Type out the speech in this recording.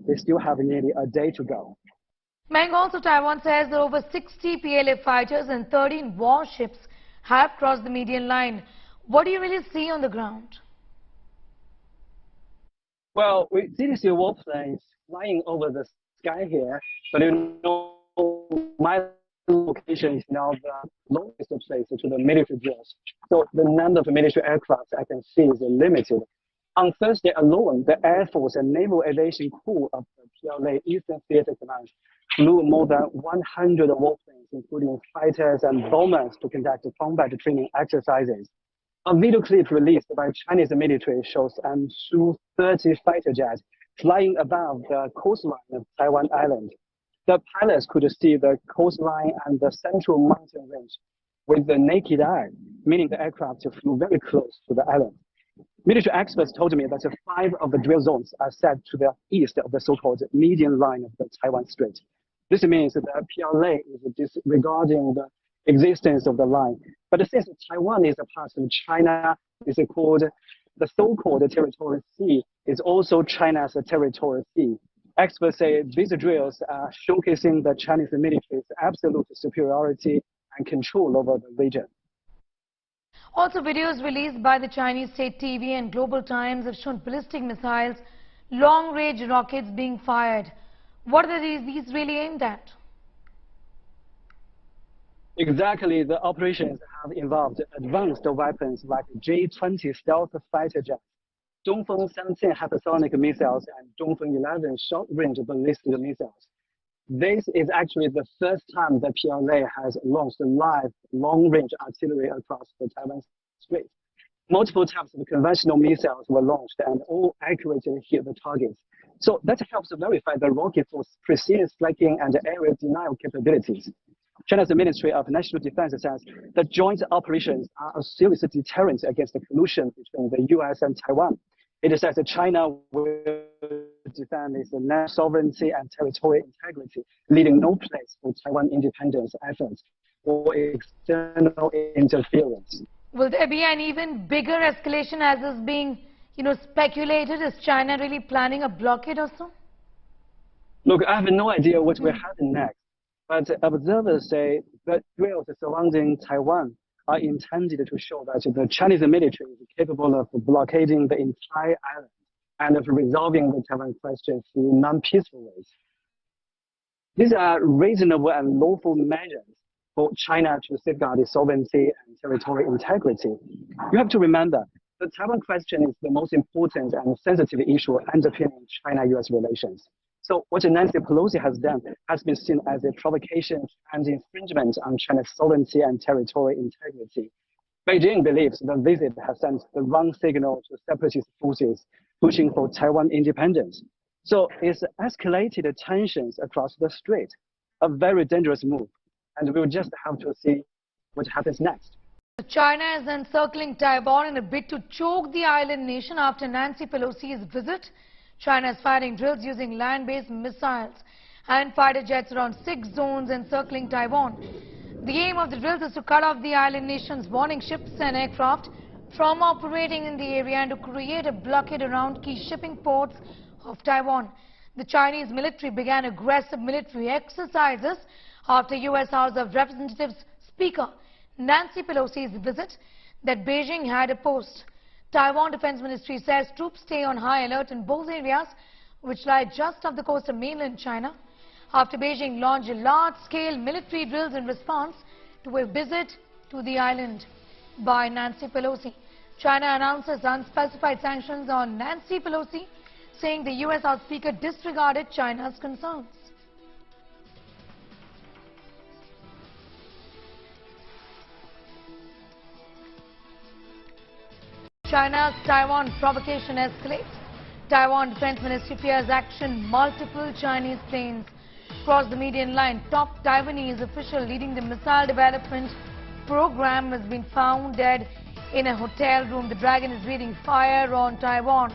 they still have nearly a day to go. Meng, also Taiwan says that over 60 PLA fighters and 13 warships have crossed the median line. What do you really see on the ground? Well, we did see warplanes flying over the sky here, but my location is now the lowest place to the military drills. So the number of military aircraft I can see is limited. On Thursday alone, the Air Force and Naval Aviation Corps of the PLA Eastern Theater Command flew more than 100 warplanes, including fighters and bombers, to conduct combat training exercises. A video clip released by Chinese military shows Su-30 fighter jets flying above the coastline of Taiwan Island. The pilots could see the coastline and the central mountain range with the naked eye, meaning the aircraft flew very close to the island. Military experts told me that 5 of the drill zones are set to the east of the so-called median line of the Taiwan Strait. This means that the PLA is disregarding the existence of the line. But since Taiwan is a part of China, the so-called territorial sea is also China's territorial sea. Experts say these drills are showcasing the Chinese military's absolute superiority and control over the region. Also, videos released by the Chinese state TV and Global Times have shown ballistic missiles, long-range rockets being fired. What are these really aimed at? Exactly, the operations have involved advanced weapons like J-20 stealth fighter jets, Dongfeng 17 hypersonic missiles, and Dongfeng 11 short-range ballistic missiles. This is actually the first time the PLA has launched live long-range artillery across the Taiwan Strait. Multiple types of conventional missiles were launched and all accurately hit the targets. So that helps verify the rocket force's precise striking and area denial capabilities. China's Ministry of National Defense says that joint operations are a serious deterrent against the collusion between the U.S. and Taiwan. It says that China will defend its national sovereignty and territorial integrity, leaving no place for Taiwan independence efforts or external interference. Will there be an even bigger escalation as is being, speculated? Is China really planning a blockade or so? Look, I have no idea what will happen next, but observers say that drills surrounding Taiwan are intended to show that the Chinese military is capable of blockading the entire island and of resolving the Taiwan question through non-peaceful ways. These are reasonable and lawful measures for China to safeguard its sovereignty and territorial integrity. You have to remember, the Taiwan question is the most important and sensitive issue underpinning China-US relations. So what Nancy Pelosi has done has been seen as a provocation and infringement on China's sovereignty and territorial integrity. Beijing believes the visit has sent the wrong signal to separatist forces pushing for Taiwan independence. So it's escalated tensions across the strait, a very dangerous move, and we'll just have to see what happens next. China is encircling Taiwan in a bid to choke the island nation after Nancy Pelosi's visit. China is firing drills using land-based missiles and fighter jets around 6 zones encircling Taiwan. The aim of the drills is to cut off the island nation's warning ships and aircraft from operating in the area and to create a blockade around key shipping ports of Taiwan. The Chinese military began aggressive military exercises after U.S. House of Representatives Speaker Nancy Pelosi's visit that Beijing had opposed. Taiwan Defense Ministry says troops stay on high alert in both areas which lie just off the coast of mainland China after Beijing launched large-scale military drills in response to a visit to the island by Nancy Pelosi. China announces unspecified sanctions on Nancy Pelosi, saying the U.S. House Speaker disregarded China's concerns. China's Taiwan provocation escalates. Taiwan Defense Ministry fears action. Multiple Chinese planes crossed the median line. Top Taiwanese official leading the missile development program has been found dead in a hotel room. The Dragon is breathing fire on Taiwan.